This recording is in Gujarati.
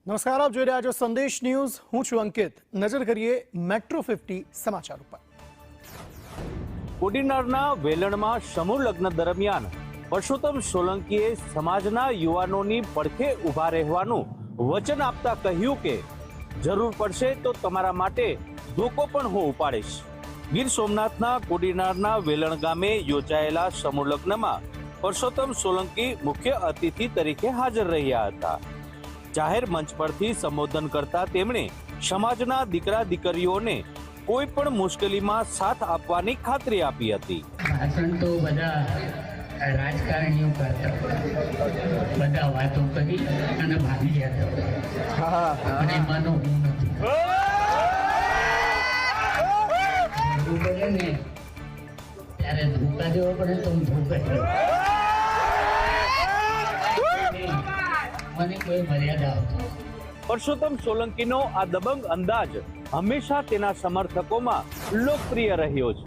નમસ્કાર, આપ જોઈ રહ્યા છો સંદેશ ન્યૂઝ. હું છું અંકિત. નજર કરીએ મેટ્રો 50 સમાચાર ઉપર. કોડીનારના વેલણમાં સમૂહ લગ્ન દરમિયાન પરસોત્તમ સોલંકીએ સમાજના યુવાનોની પડખે ઊભા રહેવાનું વચન આપતા કહ્યું કે જરૂર પડશે તો તમારા માટે ધોકો પણ હું ઉપાડીશ. ગીર સોમનાથના કોડીનારના વેલણ ગામે યોજાયેલા સમૂહ લગ્નમાં પરસોત્તમ સોલંકી મુખ્ય અતિથિ તરીકે હાજર રહ્યા હતા. જાહેર મંચ પરથી સંબોધન કરતા તેમણે સમાજના દીકરા દીકરીઓને કોઈ પણ મુશ્કેલીમાં સાથ આપવાની ખાતરી આપી હતી. ભાષણ તો બધા રાજકારણીઓ કરતા, બધા વાતો કરી અને ભાગી ગયા અને એમાંનો હું નથી. જરૂર પડે ને ત્યારે ધોકા દેવો પડે તો હું ધોકા દઉં. મને કોઈ મર્યાદા આવતી. પરસોત્તમ સોલંકીનો આ દબંગ અંદાજ હંમેશા તેના સમર્થકોમાં લોકપ્રિય રહ્યો છે.